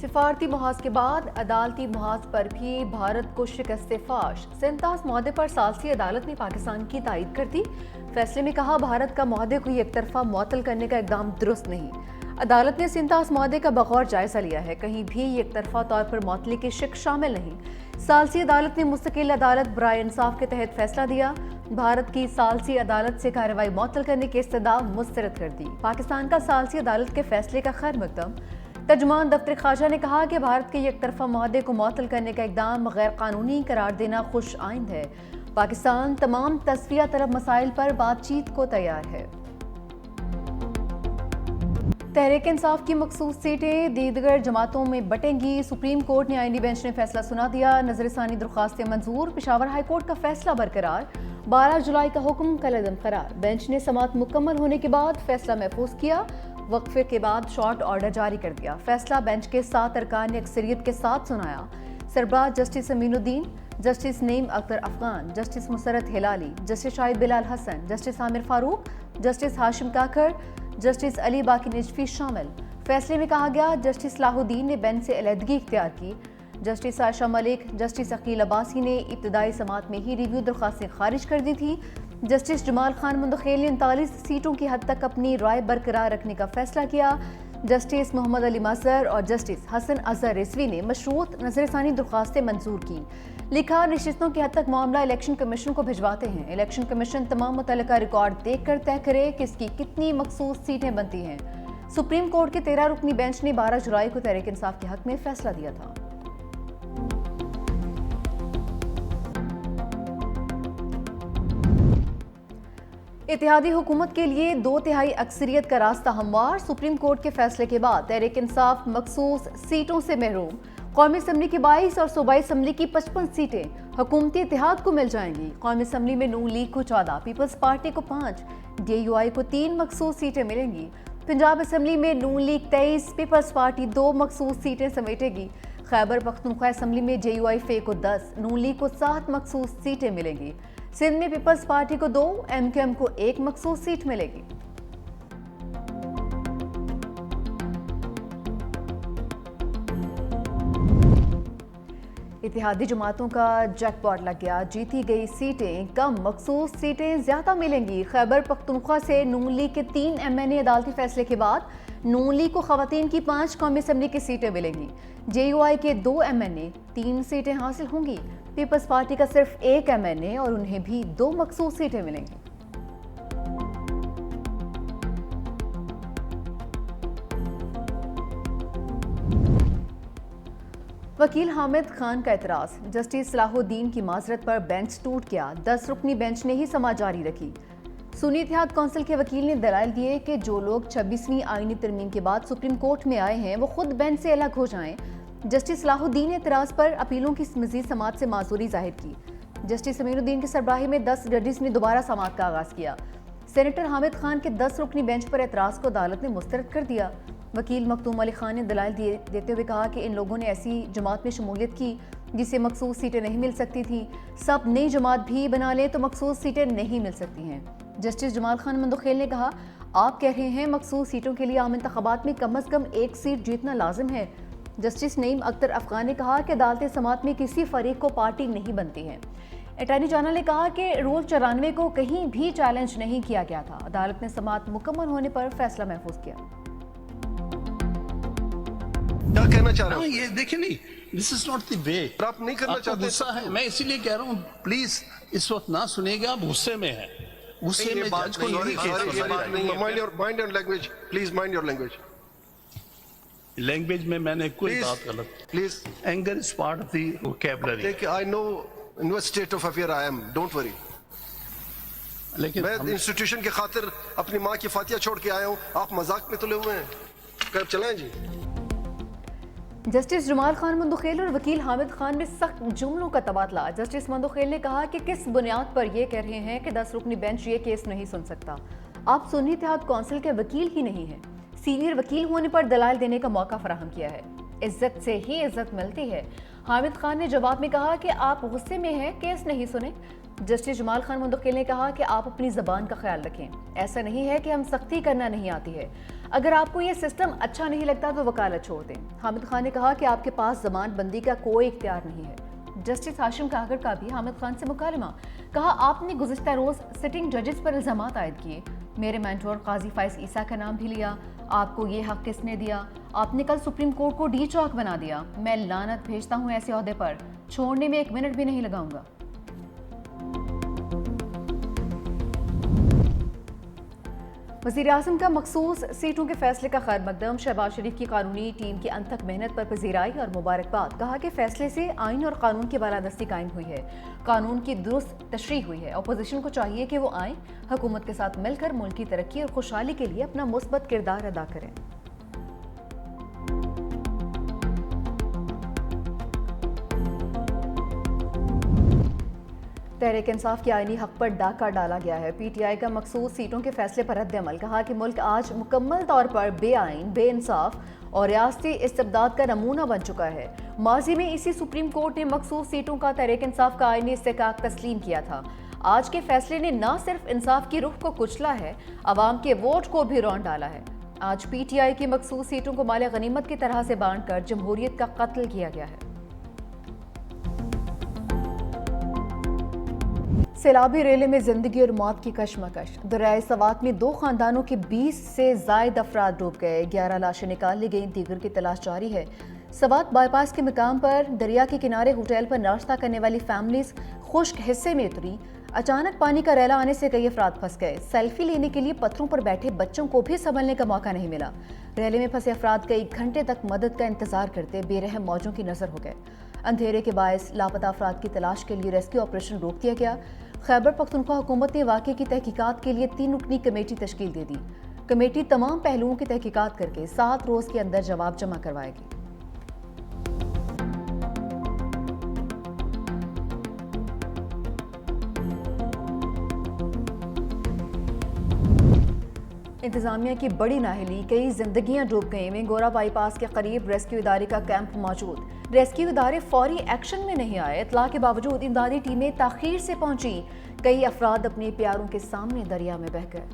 सिफारती मुहाज के बाद अदालती मुहाज पर भी भारत को शिकस्त फाश। 47 मुआहदे पर सालसी अदालत ने पाकिस्तान की तायद कर दी। फैसले में कहा, भारत का मुआहदे को एक तरफा मुअत्तल करने का इकदाम दुरुस्त नहीं। अदालत ने 47 मुआहदे का बगौर जायजा लिया है, कहीं भी एक तरफा तौर पर मुअत्तली की शिक शामिल नहीं। सालसी अदालत ने मुस्तकिल अदालत बराए इंसाफ के तहत फैसला दिया। भारत की सालसी अदालत से कार्रवाई मुअत्तल करने की इस्तदा मुस्तरद कर दी। पाकिस्तान का सालसी अदालत के फैसले का खैर मकदम। तर्जुमान दफ्तर खाजा ने कहा कि भारत के एक तरफा मुआहदे को मुअत्तल करने का इकदाम गैर कानूनी करार देना खुश आइंद है। पाकिस्तान तमाम तस्फिया तलब मसाइल पर बातचीत को तैयार है। तहरीक इंसाफ की मखसूस सीटें दीगर जमातों में बटेंगी। सुप्रीम कोर्ट ने आईनी बेंच ने फैसला सुना दिया। नजरसानी दरख्वास्तें मंजूर। पेशावर हाई कोर्ट का फैसला बरकरार। 12 जुलाई का हुक्म कलअदम करार। बेंच ने समाअत मुकम्मल होने के बाद फैसला महफूज किया। वक्फे के बाद शॉर्ट ऑर्डर जारी कर दिया। फैसला बेंच के 7 अरकान ने अक्सरियत के साथ सुनाया। सरबराह justice Aminuddin, justice Naeem Akhtar Afghan, justice Musarrat Hilali, justice Shahid Bilal Hasan, justice Aamir Farooq, justice Hashim Kakar, justice Ali Baqi Najafi शामिल। फैसले में कहा गया, जस्टिस सलाहुद्दीन ने बेंच से अलहदगी इख्तियार की। जस्टिस आयशा मलिक, जस्टिस अकील अब्बासी ने इब्तदाई समाअत में ही रिव्यू दरख्वास्तें खारिज कर दी थी। जस्टिस जमाल खान मुंदखेल ने 39 सीटों की हद तक अपनी राय बरकरार रखने का फैसला किया। जस्टिस मोहम्मद अली मजहर और जस्टिस हसन अजहर रिजवी ने मशरूत नजरसानी दरख्वास्तें मंजूर की। लिखा, नशिस्तों की हद तक मामला इलेक्शन कमीशन को भिजवाते हैं। इलेक्शन कमीशन तमाम मुतल्लिका रिकॉर्ड देख कर तय करे कि इसकी कितनी मखसूस सीटें बनती हैं। सुप्रीम कोर्ट के 13 रुकनी बेंच ने 12 जुलाई को तहरीक इंसाफ के हक में फैसला दिया था। इत्तेहादी हुकूमत के लिए 2/3 अक्सरियत का रास्ता हमवार। सुप्रीम कोर्ट के फैसले के बाद तहरीक इंसाफ मखसूस सीटों से महरूम। कौमी असम्बली की 22 और सूबाई असम्बली की 55 सीटें हुकूमती इत्तेहाद को मिल जाएंगी। कौमी असम्बली में नून लीग को 14, पीपल्स पार्टी को 5, DUI को 3 मखसूस सीटें मिलेंगी। पंजाब असम्बली में नून लीग 23, पीपल्स पार्टी 2 मखसूस सीटें समेटेगी। खैबर पख्तूनख्वा असम्बली में JUI फे को 10, नून लीग को 7 मखसूस सीटें मिलेंगी। सिंध में पीपल्स पार्टी को 2, MQM को 1 मखसूस सीट मिलेगी। इत्तेहादी जमातों का जैकपॉट लग गया। जीती गई सीटें कम, मखसूस सीटें ज्यादा मिलेंगी। खैबर पख्तूनख्वा से नून लीग के 3 MNA अदालती फैसले के बाद नून लीग को खवातीन की 5 कौमी असम्बली की सीटें मिलेंगी। JUI के 2 MNA 3 सीटें हासिल होंगी। पीपल्स पार्टी का सिर्फ 1 MNA और उन्हें भी 2 मखसूस सीटें मिलेंगी। वकील हामिद खान का एतराज। जस्टिस सलाहुद्दीन की माजरत पर बेंच टूट गया। 10 रुकनी बेंच ने ही समाअत जारी रखी। सुन्नी इत्तेहाद कौंसिल के वकील ने दलाइल दिए कि जो लोग 26वीं आईनी तरमीम के बाद सुप्रीम कोर्ट में आए हैं वो खुद बेंच से अलग हो जाएं। जस्टिस सलाहुद्दीन ने एतराज पर अपीलों की मजीद समाअत से माजूरी जाहिर की। जस्टिस अमीनुद्दीन की सरबराही में 10 जजेस ने दोबारा समाअत का आगाज किया। सेनेटर हामिद खान के 10 रुकनी बेंच पर एतराज को अदालत ने मुस्तरद कर दिया। वकील मखदूम अली खान ने दलाइल देते हुए कहा कि इन लोगों ने ऐसी जमात में शमूलियत की जिसे मखसूस सीटें नहीं मिल सकती थी। सब नई जमात भी बना लें तो मखसूस सीटें नहीं मिल सकती हैं। जस्टिस जमाल खान मुंदखेल ने कहा, आप कह रहे हैं मखसूस सीटों के लिए आम इंतखाबात में कम अज कम 1 सीट जीतना लाजिम है। जस्टिस नईम अख्तर अफगान ने कहा कि अदालत समाअत में किसी फरीक को पार्टी नहीं बनती है। अटॉर्नी जनरल ने कहा कि रूल 94 को कहीं भी चैलेंज नहीं किया गया था। अदालत ने समाअत मुकम्मल होने पर फैसला महफूज किया। क्या कहना चाह रहे हो? ये देखिए नहीं, this is not the way. आप नहीं करना चाहते? गुस्सा है, मैं इसीलिए कह रहा हूँ प्लीज इस वक्त ना सुनिएगा। आप गुस्से में है, गुस्से में जज को नहीं mind your language please, mind your language. Language में मैंने कोई बात गलत। Please, anger is part of the vocabulary. I know in what state of affair I am, don't worry. लेकिन मैं इंस्टीट्यूशन की खातिर अपनी माँ की फातिया छोड़ के आया हूँ, आप मजाक में तुले हुए हैं। कब चलाएं जी। जस्टिस जमाल खान मुंदखेल और वकील हामिद खान में सख्त जुमलों का तबादला। जस्टिस मुंदखेल ने कहा कि किस बुनियाद पर यह कह रहे हैं कि 10 रुकनी बेंच ये केस नहीं सुन सकता। आप सुन्नी इत्तेहाद कौंसिल के वकील ही नहीं हैं। सीनियर वकील होने पर दलाइल देने का मौका फराहम किया है। इज्जत से ही इज्जत मिलती है। हामिद खान ने जवाब में कहा कि आप गुस्से में हैं, केस नहीं सुने। जस्टिस जमाल खान मुंतकिल ने कहा कि आप अपनी ज़बान का ख्याल रखें। ऐसा नहीं है कि हम सख्ती करना नहीं आती है, अगर आपको ये सिस्टम अच्छा नहीं लगता तो वकालत छोड़ दें। हामिद खान ने कहा कि आपके पास जमानबंदी का कोई इख्तियार नहीं है। जस्टिस हाशिम कागर का भी हामिद खान से मुकालमा। कहा, आपने गुज़िश्ता रोज़ सिटिंग जजेस पर इल्ज़ामात आयद किए, मेरे मेंटोर काजी फाइज ईसा का नाम भी लिया। आपको ये हक किसने दिया? आपने कल सुप्रीम कोर्ट को डी चौक बना दिया। मैं लानत भेजता हूँ ऐसे ओहदे पर, छोड़ने में 1 मिनट भी नहीं लगाऊंगा। वज़ीर-ए-आज़म का मखसूस सीटों के फैसले का खैर मकदम। शहबाज शरीफ की कानूनी टीम की अनथक मेहनत पर पजीराई और मुबारकबाद। कहा कि फैसले से आइन और कानून की बालादस्ती कायम हुई है, कानून की दुरुस्त तशरीह हुई है। अपोजिशन को चाहिए कि वो आए, हुकूमत के साथ मिलकर मुल्क की तरक्की और खुशहाली के लिए अपना मुस्बत किरदार अदा करें। तहरीक इंसाफ के आईनी हक पर डाका डाला गया है। PTI का मखसूस सीटों के फैसले पर रद्द-ए-अमल। कहा कि मुल्क आज मुकम्मल तौर पर बेआइन, बेइंसाफ और रियासती इस्तिबदाद का नमूना बन चुका है। माजी में इसी सुप्रीम कोर्ट ने मखसूस सीटों का तहरीक इंसाफ का आईनी इस्तेहकाक तस्लीम किया था। आज के फैसले ने न सिर्फ इंसाफ की रुख को कुचला है, अवाम के वोट को भी रौंद डाला है। आज PTI की मखसूस सीटों को माले गनीमत की तरह से बांट कर जमहूरियत का कत्ल किया गया है। सैलाबी रेले में जिंदगी और मौत की कशमकश। दरियाए सवात में 2 खानदानों के 20 से जायद अफराद डूब गए। 11 लाशें निकाल ली गईं, दीगर की तलाश जारी है। सवात बाईपास के मकाम पर दरिया के किनारे होटल पर नाश्ता करने वाली फैमिलीज खुश्क हिस्से में उतरी। अचानक पानी का रैला आने से कई अफराद फंस गए। सेल्फी लेने के लिए पत्थरों पर बैठे बच्चों को भी संभलने का मौका नहीं मिला। रैले में फंसे अफराद कई घंटे तक मदद का इंतजार करते बेरहम मौजों की नजर हो गए। अंधेरे के बायस लापता अफराद की तलाश के लिए रेस्क्यू ऑपरेशन रोक दिया गया। खैबर पख्तूनख्वा हुकूमत ने वाक़े की तहकीकात के लिए 3 रुकनी कमेटी तश्कील दे दी। कमेटी तमाम पहलुओं की तहकीकात करके 7 रोज के अंदर जवाब जमा करवाएगी। इंतजामिया की बड़ी नाहली, कई जिंदगियां डूब गई। वेंगोरा बाईपास के करीब रेस्क्यू इदारे का कैंप मौजूद। रेस्क्यू इदारे फौरी एक्शन में नहीं आए। इत्तला के बावजूद इमदादी टीमें ताखीर से पहुंची। कई अफराद अपने प्यारों के सामने दरिया में बह गए।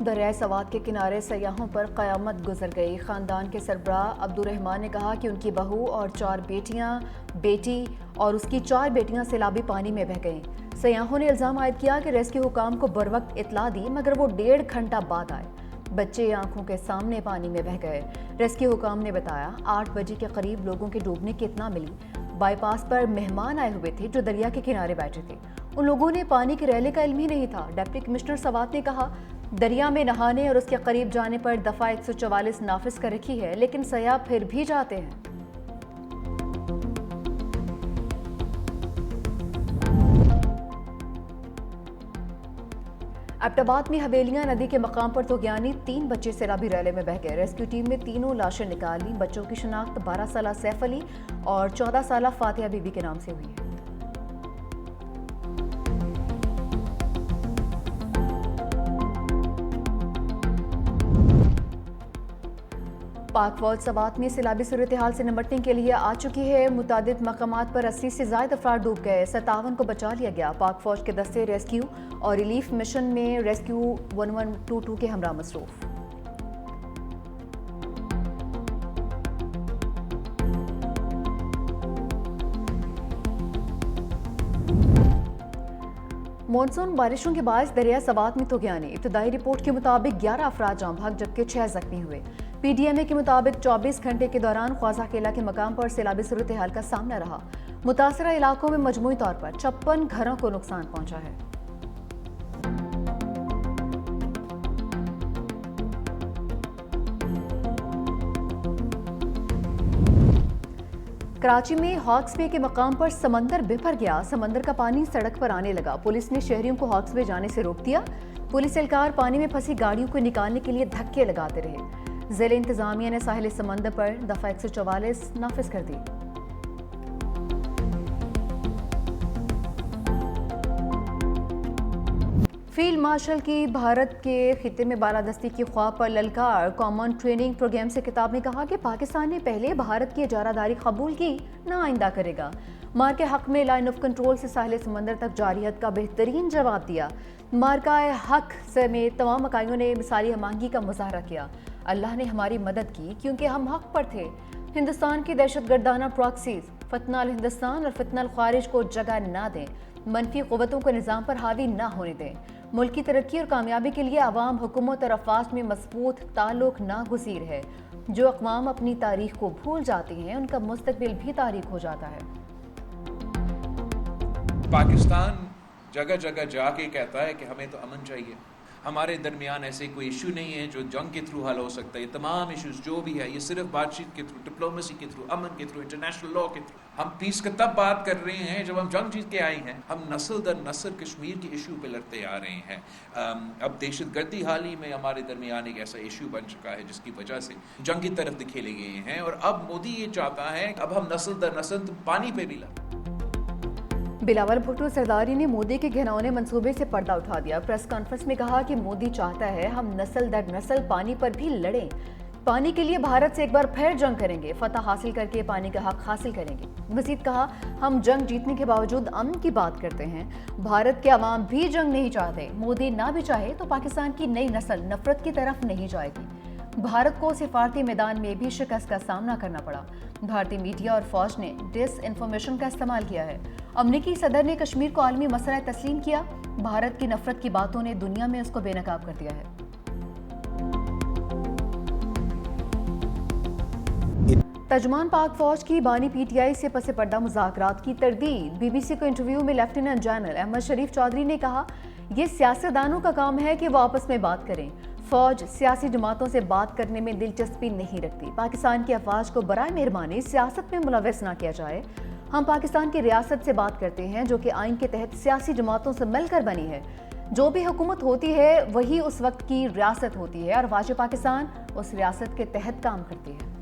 दरियाए सवात के किनारे सयाहों पर क़यामत गुजर गई। ख़ानदान के सरबराह अब्दुर्रहमान ने कहा कि उनकी बहू और 4 बेटियां, बेटी और उसकी 4 बेटियां सैलाबी पानी में बह गईं। सयाहों ने इल्ज़ाम आयद किया कि रेस्क्यू हुकाम को बरवक्त इत्तला दी, मगर वो 1.5 घंटा बाद आए। बच्चे आंखों के सामने पानी में बह गए। रेस्क्यू हुकाम ने बताया 8 बजे के करीब लोगों के डूबने की इत्तला मिली। बाईपास पर मेहमान आए हुए थे जो दरिया के किनारे बैठे थे। उन लोगों ने पानी के रैले का इल्म ही नहीं था। डिप्टी कमिश्नर सवात ने कहा, दरिया में नहाने और उसके करीब जाने पर दफ़ा 144 नाफिज कर रखी है, लेकिन सयाह फिर भी जाते हैं। एबटाबाद में हवेलियां नदी के मकाम पर तोगयानी, 3 बच्चे सैलाबी रैले में बह गए। रेस्क्यू टीम में 3 लाशें निकाली। बच्चों की शनाख्त 12 साला सैफ अली और 14 साला फातिहा बीबी के नाम से हुई है। पाक फौज सवात में सैलाबी सूरत हाल से निपटने के लिए आ चुकी है। मुतादिद मकामात पर 80 से ज़ायद अफराद डूब गए। 57 को बचा लिया गया। पाक फौज के दस्ते रेस्क्यू और रिलीफ मिशन में रेस्क्यू 1122 के हमरा मसरूफ। मॉनसून बारिशों के बाद दरिया सवात में तोगयानी। इब्तदाई रिपोर्ट के मुताबिक 11 अफराद जाँ भाग जबकि 6 जख्मी हुए। PDMA के मुताबिक 24 घंटे के दौरान ख्वाजा केला के मकाम पर सैलाबी सूरत हाल का सामना रहा। मुतासरा इलाकों में मजमूई तौर पर 56 घरों को नुकसान पहुंचा है। कराची में हॉक्स बे के मकाम पर समंदर बिफर गया। समंदर का पानी सड़क पर आने लगा। पुलिस ने शहरियों को हॉक्स बे जाने से रोक दिया। पुलिस एहलकार पानी में फंसी गाड़ियों को निकालने के लिए धक्के लगाते रहे। ज़िले इंतजामिया ने साहिल समंदर पर दफ़ा 144 नाफिज कर दी। फील्ड मार्शल की भारत के खिते में बालादस्ती की ख्वाब पर ललकार। कॉमन ट्रेनिंग प्रोग्राम से खिताब में कहा कि पाकिस्तान ने पहले भारत की इजारादारी कबूल की, ना आइंदा करेगा। मार के हक में लाइन ऑफ कंट्रोल से साहिल समंदर तक जारियत का बेहतरीन जवाब दिया। मार्का हक समेत तमाम इकाइयों ने मिसाली हमआहंगी का मुजाहरा किया। अल्लाह ने हमारी मदद की क्योंकि हम हक पर थे। हिंदुस्तान की दहशतगर्दाना प्रॉक्सीज फितना अल हिंदुस्तान और फितना अल खारिज को जगह ना दें। मनफी क़ुव्वतों को निज़ाम पर हावी ना होने दें। मुल्क की तरक्की और कामयाबी के लिए अवाम, हुकूमत और अफवाज में मजबूत ताल्लुक नागुज़ीर है। जो अक़वाम अपनी तारीख को भूल जाते हैं उनका मुस्तकबिल भी तारीख हो जाता है। पाकिस्तान जगह जगह जाके कहता है कि हमें तो अमन चाहिए, हमारे दरमियान ऐसे कोई इशू नहीं है जो जंग के थ्रू हल हो सकता है। ये तमाम इशूज़ जो भी है ये सिर्फ बातचीत के थ्रू, डिप्लोमेसी के थ्रू, अमन के थ्रू, इंटरनेशनल लॉ के थ्रू। हम पीस का तब बात कर रहे हैं जब हम जंग जीत के आए हैं। हम नस्ल दर नस्ल कश्मीर के इशू पे लड़ते आ रहे हैं। अब दहशतगर्दी हाल ही में हमारे दरमियान एक ऐसा इशू बन चुका है जिसकी वजह से जंग की तरफ धकेले गए हैं। और अब मोदी ये चाहता है अब हम नस्ल दर नस्ल पानी पे भी लड़ें। बिलावल भुट्टो सरदारी ने मोदी के घिनौने मंसूबे से पर्दा उठा दिया। प्रेस कॉन्फ्रेंस में कहा कि मोदी चाहता है हम नस्ल दर नस्ल पानी पर भी लड़ें। पानी के लिए भारत से एक बार फिर जंग करेंगे, फतह हासिल करके पानी का हक हासिल करेंगे। मजीद कहा हम जंग जीतने के बावजूद अमन की बात करते हैं। भारत के अवाम भी जंग नहीं चाहते। मोदी ना भी चाहे तो पाकिस्तान की नई नस्ल नफरत की तरफ नहीं जाएगी। भारत को सिफारती मैदान में भी शिकस्त का सामना करना पड़ा। भारतीय मीडिया और फौज ने डिस इन्फॉर्मेशन का इस्तेमाल किया है। अमरीकी सदर ने कश्मीर को आलमी मसला तस्लीम किया। भारत की नफरत की बातों ने दुनिया में उसको बेनकाब कर दिया है। तर्जुमान पाक फौज की बानी पीटीआई से पसे पर्दा मुज़ाकरात की तरदीद। बीबीसी को इंटरव्यू में लेफ्टिनेंट जनरल अहमद शरीफ चौधरी ने कहा यह सियासतदानों का काम है कि वो आपस में बात करें। फौज सियासी जमातों से बात करने में दिलचस्पी नहीं रखती। पाकिस्तान की अफवाज को बराए मेहरबानी सियासत में मुलव्वस ना किया जाए। हम पाकिस्तान की रियासत से बात करते हैं जो कि आइन के तहत सियासी जमातों से मिलकर बनी है। जो भी हुकूमत होती है वही उस वक्त की रियासत होती है और वाज पाकिस्तान उस रियासत के तहत काम करती है।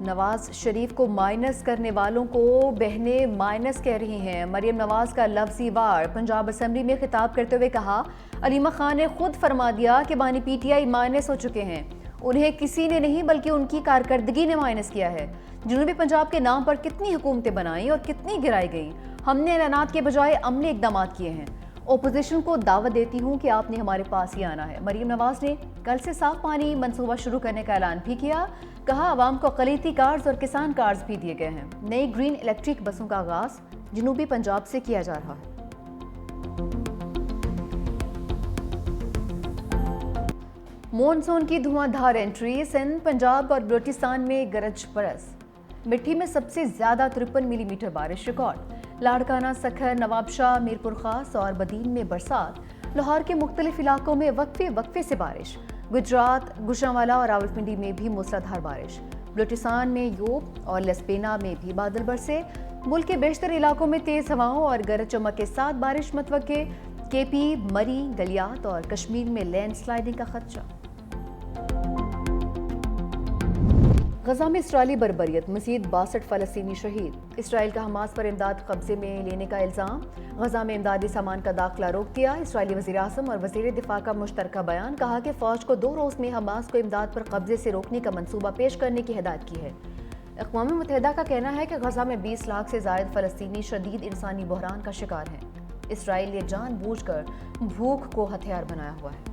नवाज शरीफ को माइनस करने वालों को बहनें माइनस कह रही हैं। मरियम नवाज का लफ्जी वार। पंजाब असेंबली में खिताब करते हुए कहा अलीमा खान ने खुद फरमा दिया कि बानी पीटीआई माइनस हो चुके हैं। उन्हें किसी ने नहीं बल्कि उनकी कारकर्दगी ने माइनस किया है। जनूबी पंजाब के नाम पर कितनी हुकूमतें बनाई और कितनी गिराई गई। हमने ऐलानात के बजाय अमली इकदाम किए हैं। ओपोजिशन को दावत देती हूं कि आपने हमारे पास ही आना है। मरियम नवाज ने कल से साफ पानी मंसूबा शुरू करने का ऐलान भी किया। कहा आवाम को अक़लियती कार्ड्स और किसान कार्ड्स भी दिए गए हैं। नई ग्रीन इलेक्ट्रिक बसों का आगाज जनूबी पंजाब से किया जा रहा है। मॉनसून की धुआंधार एंट्री। सिंध, पंजाब और बलोचिस्तान में गरज बरस। मिट्टी में सबसे ज्यादा 53 मिलीमीटर बारिश रिकॉर्ड। लाड़काना, सखर, नवाबशाह, मीरपुर खास और बदीन में बरसात। लाहौर के मुख्तलिफ इलाकों में वक्फे वक्फे से बारिश। गुजरात, गुजरांवाला और रावलपिंडी में भी मूसलाधार बारिश। बलोचिस्तान में योब और लसपेना में भी बादल बरसे। मुल्क के बेशतर इलाकों में तेज हवाओं और गरज चमक के साथ बारिश मतवक्के। केपी, मरी, गलियात और कश्मीर में लैंडस्लाइडिंग का खदशा। गजा में इसराइली बर्बरियत। मज़ीद 62 फ़लस्तीनी शहीद। इसराइल का हमास पर इमदाद कब्जे में लेने का इल्ज़ाम। गजा में इमदादी सामान का दाखिला रोक दिया। इसराइली वज़ीर-ए-आज़म और वज़ीर दिफा का मुश्तरका बयान। कहा कि फ़ौज को 2 रोज़ में हमास को इमदाद पर कब्जे से रोकने का मंसूबा पेश करने की हिदायत की है। अक़वाम मुत्तहिदा का कहना है कि गजा में 20 लाख से ज़ायद फ़लस्तीनी शदीद इंसानी बहरान का शिकार हैं। इसराइल ये जानबूझकर भूख को हथियार बनाया हुआ है।